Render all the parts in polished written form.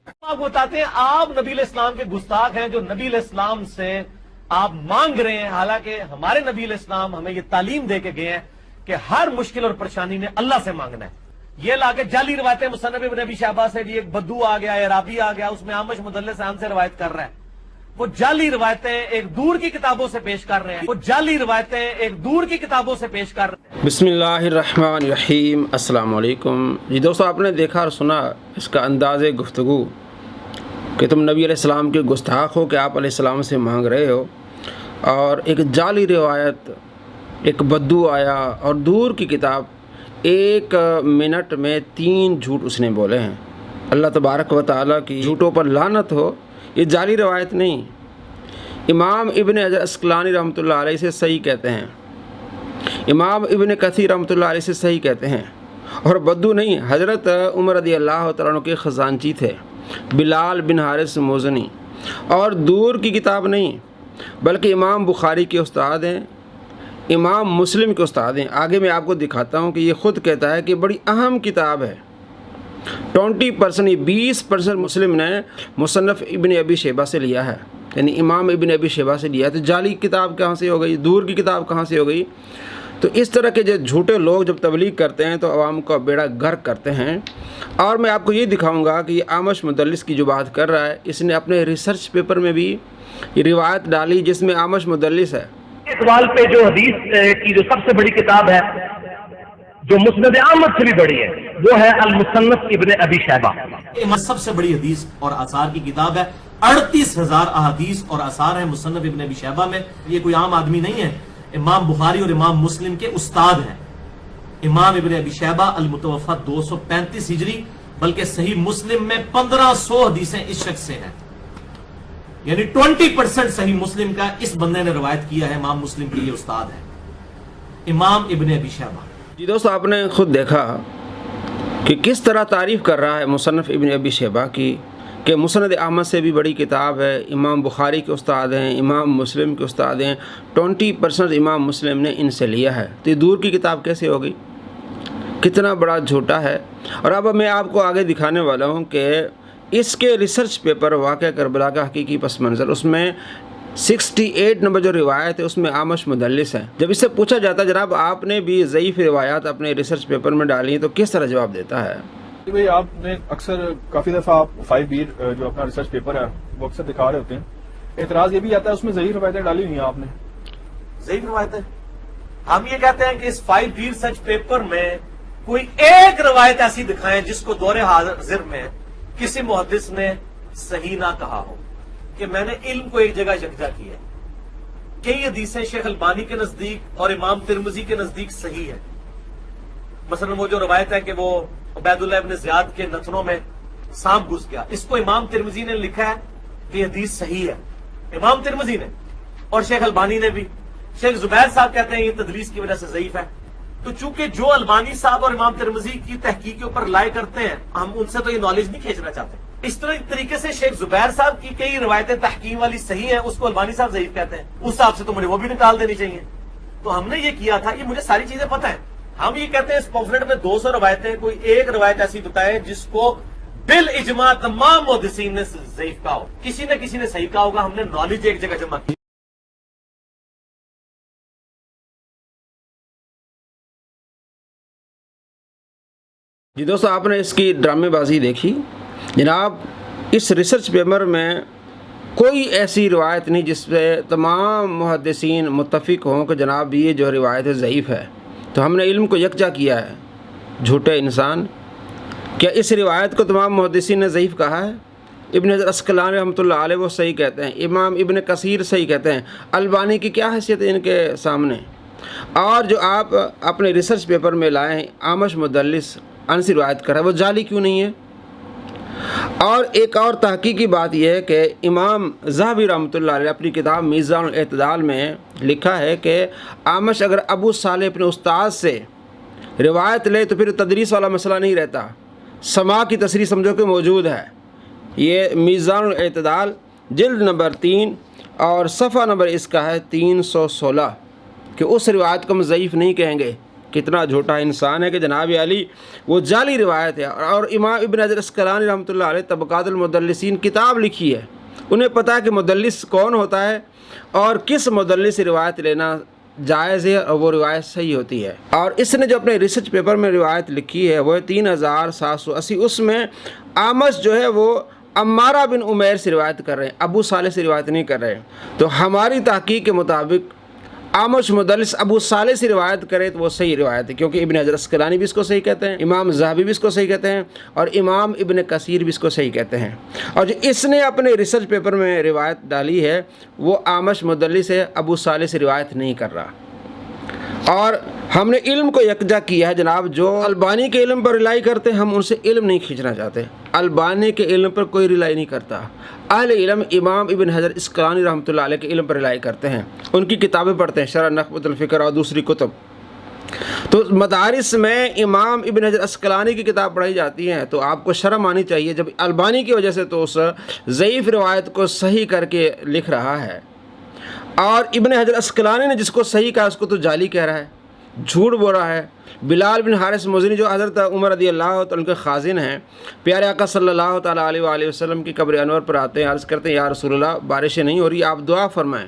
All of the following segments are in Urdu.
آپ بتاتے ہیں آپ نبی علیہ السلام کے گستاخ ہیں جو نبی علیہ السلام سے آپ مانگ رہے ہیں، حالانکہ ہمارے نبی علیہ السلام ہمیں یہ تعلیم دے کے گئے ہیں کہ ہر مشکل اور پریشانی میں اللہ سے مانگنا ہے۔ یہ لا کے جعلی روایتیں مصنف ابن ابی شیبہ سے، جی ایک بدو آ گیا، عرابی آ گیا، اس میں عامش مدلس ہم سے روایت کر رہا ہے، وہ جعلی روایتیں ایک دور کی کتابوں سے پیش کر رہے ہیں، وہ جعلی روایتیں ایک دور کی کتابوں سے پیش کر رہے ہیں۔ بسم اللہ الرحمن الرحیم، السلام علیکم جی دوستو، آپ نے دیکھا اور سنا اس کا انداز گفتگو کہ تم نبی علیہ السلام کے گستاخ ہو کہ آپ علیہ السلام سے مانگ رہے ہو، اور ایک جعلی روایت، ایک بدو آیا اور دور کی کتاب، 1 منٹ میں 3 جھوٹ اس نے بولے ہیں۔ اللہ تبارک و تعالیٰ کی جھوٹوں پر لعنت ہو، یہ جعلی روایت نہیں۔ امام ابن حجر عسقلانی رحمۃ اللہ علیہ سے صحیح کہتے ہیں، امام ابن کثیر رحمۃ اللہ علیہ سے صحیح کہتے ہیں، اور بدو نہیں، حضرت عمر رضی اللہ تعالیٰ عنہ کے خزانچی تھے بلال بن حارث موزنی، اور دور کی کتاب نہیں بلکہ امام بخاری کے استاد ہیں، امام مسلم کے استاد ہیں۔ آگے میں آپ کو دکھاتا ہوں کہ یہ خود کہتا ہے کہ بڑی اہم کتاب ہے، 20% مسلم نے مصنف ابن ابی شیبہ سے لیا ہے، یعنی امام ابن ابی شیبہ سے لیا ہے، تو جعلی کتاب کہاں سے ہو گئی، دور کی کتاب کہاں سے ہو گئی؟ تو اس طرح کے جو جھوٹے لوگ جب تبلیغ کرتے ہیں تو عوام کا بیڑا غرق کرتے ہیں۔ اور میں آپ کو یہ دکھاؤں گا کہ یہ عامش مدلس کی جو بات کر رہا ہے، اس نے اپنے ریسرچ پیپر میں بھی یہ روایت ڈالی جس میں عامش مدلس ہے۔ سوال پہ جو حدیث کی جو سب سے بڑی کتاب ہے، جو مسند احمد سے بھی بڑی ہے، وہ ہے المصنف ابن ابی شیبہ۔ یہ سب سے بڑی حدیث اور آثار کی کتاب ہے، 38,000 احادیث اور آثار ہیں مصنف ابن ابی شیبہ میں۔ یہ کوئی عام آدمی نہیں ہے، امام بخاری اور امام مسلم کے استاد ہیں۔ امام ابن ابی شیبہ المتوفی 235 ہجری، بلکہ صحیح مسلم میں 1500 حدیثیں اس شخص سے ہیں، یعنی 20% صحیح مسلم کا اس بندے نے روایت کیا ہے۔ امام مسلم کے یہ استاد ہے امام ابن ابی شیبہ۔ جی دوستو، آپ نے خود دیکھا کہ کس طرح تعریف کر رہا ہے مصنف ابن ابی شیبہ کی کہ مسند احمد سے بھی بڑی کتاب ہے، امام بخاری کے استاد ہیں، امام مسلم کے استاد ہیں، 20% امام مسلم نے ان سے لیا ہے، تو یہ دور کی کتاب کیسے ہو گئی؟ کتنا بڑا جھوٹا ہے۔ اور اب میں آپ کو آگے دکھانے والا ہوں کہ اس کے ریسرچ پیپر واقعہ کربلا کا حقیقی پس منظر، اس میں 68 نمبر جو روایت ہے اس میں عامش مدلس ہے۔ جب اس سے پوچھا جاتا ہے جناب آپ نے بھی ضعیف روایات اپنے ریسرچ پیپر میں ڈالی ہیں، تو کس طرح جواب دیتا ہے؟ بھائی آپ نے اکثر کافی دفعہ آپ 5 جو اپنا ریسرچ پیپر ہے وہ اکثر دکھا رہے ہوتے ہیں، اعتراض یہ بھی آتا ہے اس میں ضعیف روایتیں ڈالی ہوئی ہیں آپ نے۔ ضعیف روایتیں، ہم یہ کہتے ہیں کہ اس 5 ریسرچ پیپر میں کوئی ایک روایت ایسی دکھائیں جس کو دور حاضر میں کسی محدث نے صحیح نہ کہا ہو کہ میں نے علم کو ایک جگہ یکجا کیا ہے۔ کئی حدیثیں شیخ البانی کے نزدیک اور امام ترمذی کے نزدیک صحیح ہے۔ مثلا وہ جو روایت ہے کہ وہ عبید اللہ ابن زیاد کے نتنوں میں سانپ گھس گیا، اس کو امام ترمذی نے لکھا ہے کہ یہ حدیث صحیح ہے، امام ترمذی نے، اور شیخ البانی نے بھی۔ شیخ زبیر صاحب کہتے ہیں یہ تدلیس کی وجہ سے ضعیف ہے۔ تو چونکہ جو البانی صاحب اور امام ترمذی کی تحقیق کے اوپر لائے کرتے ہیں، ہم ان سے تو یہ نالج نہیں کھینچنا چاہتے۔ اس طریقے سے شیخ زبیر صاحب کی کئی روایتیں تحقیق والی صحیح ہیں، اس کو البانی صاحب ضعیف کہتے ہیں، اس حساب سے تو مجھے وہ بھی نکال دینی چاہیے۔ تو ہم نے یہ کیا تھا، یہ مجھے ساری چیزیں پتہ ہیں۔ ہم یہ کہتے ہیں اس پمفلٹ میں 200 روایتیں، کوئی ایک روایت ایسی بتائے جس کو بالاجماع تمام محدثین نے ضعیف کہا ہو، کسی نے صحیح کہا ہوگا۔ ہم نے نالج ایک جگہ جمع کی۔ جی دوستو، آپ نے اس کی ڈرامے بازی دیکھی جناب۔ اس ریسرچ پیپر میں کوئی ایسی روایت نہیں جس پہ تمام محدثین متفق ہوں کہ جناب یہ جو روایت ضعیف ہے، تو ہم نے علم کو یکجا کیا ہے۔ جھوٹے انسان، کیا اس روایت کو تمام محدثین نے ضعیف کہا ہے؟ ابن حجر عسقلانی رحمۃ اللہ علیہ وہ صحیح کہتے ہیں، امام ابن کثیر صحیح کہتے ہیں، البانی کی کیا حیثیت ہے ان کے سامنے؟ اور جو آپ اپنے ریسرچ پیپر میں لائے ہیں عامش مدلس انسی روایت کر رہا ہے، وہ جعلی کیوں نہیں ہے؟ اور ایک اور تحقیقی بات یہ ہے کہ امام ذہبی رحمۃ اللہ علیہ اپنی کتاب میزان الاعتدال میں لکھا ہے کہ عامش اگر ابو صالح اپنے استاد سے روایت لے تو پھر تدریس والا مسئلہ نہیں رہتا، سماع کی تصریح سمجھو کہ موجود ہے۔ یہ میزان الاعتدال جلد نمبر 3 اور صفحہ نمبر اس کا ہے 316 کہ اس روایت کو ہم ضعیف نہیں کہیں گے کتنا جھوٹا انسان ہے کہ جناب علی وہ جعلی روایت ہے. اور امام ابن حجر اسقلانی رحمۃ اللہ علیہ طبقات المدلسین کتاب لکھی ہے. انہیں پتہ ہے کہ مدلس کون ہوتا ہے اور کس مدلس سے روایت لینا جائز ہے اور وہ روایت صحیح ہوتی ہے. اور اس نے جو اپنے ریسرچ پیپر میں روایت لکھی ہے وہ 3780. اس میں اعمش جو ہے وہ عمارہ بن عمیر سے روایت کر رہے ہیں, ابو صالح سے روایت نہیں کر رہے ہیں. تو ہماری تحقیق کے مطابق اعمش مدلس ابو صالح سے روایت کرے تو وہ صحیح روایت ہے, کیونکہ ابن حجر اسقلانی بھی اس کو صحیح کہتے ہیں, امام ذہبی بھی اس کو صحیح کہتے ہیں, اور امام ابن کثیر بھی اس کو صحیح کہتے ہیں. اور جو اس نے اپنے ریسرچ پیپر میں روایت ڈالی ہے وہ اعمش مدلس ہے, ابو صالح سے روایت نہیں کر رہا. اور ہم نے علم کو یکجا کیا ہے جناب. جو البانی کے علم پر رلائی کرتے ہیں ہم ان سے علم نہیں کھینچنا چاہتے. البانی کے علم پر کوئی رلائی نہیں کرتا. اہل علم امام ابن حجر اسقلانی رحمۃ اللہ علیہ کے علم پر رلائی کرتے ہیں, ان کی کتابیں پڑھتے ہیں, شرح نخبۃ الفکر اور دوسری کتب. تو مدارس میں امام ابن حجر اسقلانی کی کتاب پڑھائی جاتی ہے تو آپ کو شرم آنی چاہیے جب البانی کی وجہ سے تو اس ضعیف روایت کو صحیح کر کے لکھ رہا ہے. اور ابن حجر اسقلانی نے جس کو صحیح کہا اس کو تو جعلی کہہ رہا ہے, جھوٹ بول رہا ہے. بلال بن حارث مزنی جو حضرت عمر رضی اللہ تعالیٰ کے خازن ہیں, پیارے آقا صلی اللہ تعالیٰ علیہ وآلہ وسلم کی قبر انور پر آتے ہیں, عرض کرتے ہیں یا رسول اللہ بارشیں نہیں ہو رہی, آپ دعا فرمائیں.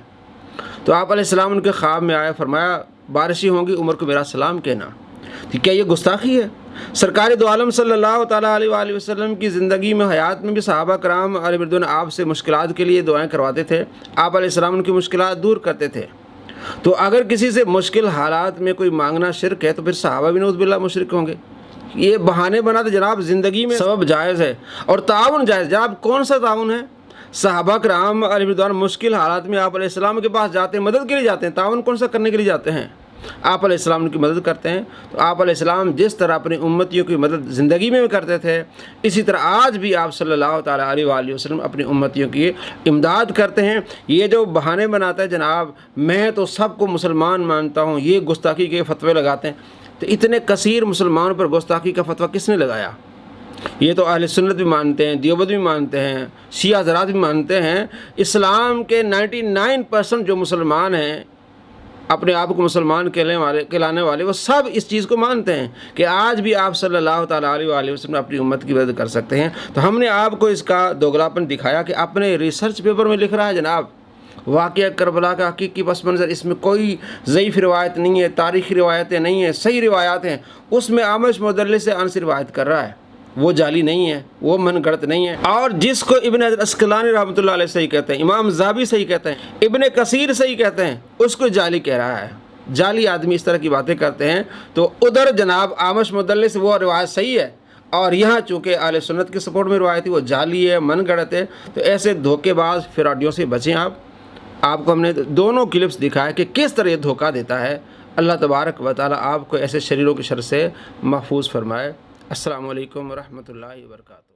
تو آپ علیہ السلام ان کے خواب میں آئے, فرمایا بارشیں ہوں گی عمر کو میرا سلام کہنا. تو کیا یہ گستاخی ہے؟ سرکار دو عالم صلی اللہ تعالیٰ علیہ وآلہ وسلم کی زندگی میں حیات میں بھی صحابہ کرام علیہ مردون آپ سے مشکلات کے لیے دعائیں کرواتے تھے, آپ علیہ السلام ان کی مشکلات دور کرتے تھے. تو اگر کسی سے مشکل حالات میں کوئی مانگنا شرک ہے تو پھر صحابہ بھی نعوذ باللہ مشرک ہوں گے. یہ بہانے بنا تو جناب زندگی میں سبب جائز ہے اور تعاون جائز. جناب کون سا تعاون ہے؟ صحابہ کرام علیہ مردوان مشکل حالات میں آپ علیہ السلام کے پاس جاتے ہیں, مدد کے لیے جاتے ہیں. تعاون کون سا کرنے کے لیے جاتے ہیں؟ آپ علیہ السلام ان کی مدد کرتے ہیں. تو آپ علیہ السلام جس طرح اپنی امتیوں کی مدد زندگی میں کرتے تھے اسی طرح آج بھی آپ صلی اللہ تعالیٰ علیہ وآلہ وسلم اپنی امتیوں کی امداد کرتے ہیں. یہ جو بہانے بناتا ہے جناب میں تو سب کو مسلمان مانتا ہوں, یہ گستاخی کے فتوے لگاتے ہیں. تو اتنے کثیر مسلمانوں پر گستاخی کا فتویٰ کس نے لگایا؟ یہ تو اہل سنت بھی مانتے ہیں, دیوبند بھی مانتے ہیں, شیعہ حضرات بھی مانتے ہیں. اسلام کے 99% جو مسلمان ہیں اپنے آپ کو مسلمان کہلانے والے وہ سب اس چیز کو مانتے ہیں کہ آج بھی آپ صلی اللہ تعالیٰ علیہ وآلہ وسلم اپنی امت کی مدد کر سکتے ہیں. تو ہم نے آپ کو اس کا دوگلاپن دکھایا کہ اپنے ریسرچ پیپر میں لکھ رہا ہے جناب واقعہ کربلا کا حقیقی پس منظر, اس میں کوئی ضعیف روایت نہیں ہے, تاریخی روایتیں نہیں ہیں, صحیح روایات ہیں. اس میں اعمش مدلس سے انس روایت کر رہا ہے, وہ جعلی نہیں ہے, وہ من گڑت نہیں ہے. اور جس کو ابن حجر اسقلانی رحمۃ اللہ علیہ صحیح کہتے ہیں, امام ذہبی صحیح کہتے ہیں, ابن کثیر صحیح کہتے ہیں, اس کو جعلی کہہ رہا ہے. جعلی آدمی اس طرح کی باتیں کرتے ہیں. تو ادھر جناب اعمش مدلس وہ روایت صحیح ہے اور یہاں چونکہ اہل سنت کے سپورٹ میں روایت ہے وہ جعلی ہے, من گڑت ہے. تو ایسے دھوکے باز فراڈیوں سے بچیں آپ کو ہم نے دونوں کلپس دکھایا کہ کس طرح یہ دھوکہ دیتا ہے. اللہ تبارک و تعالیٰ آپ کو ایسے شریروں کی شر سے محفوظ فرمائے. السلام علیکم ورحمۃ اللہ وبرکاتہ.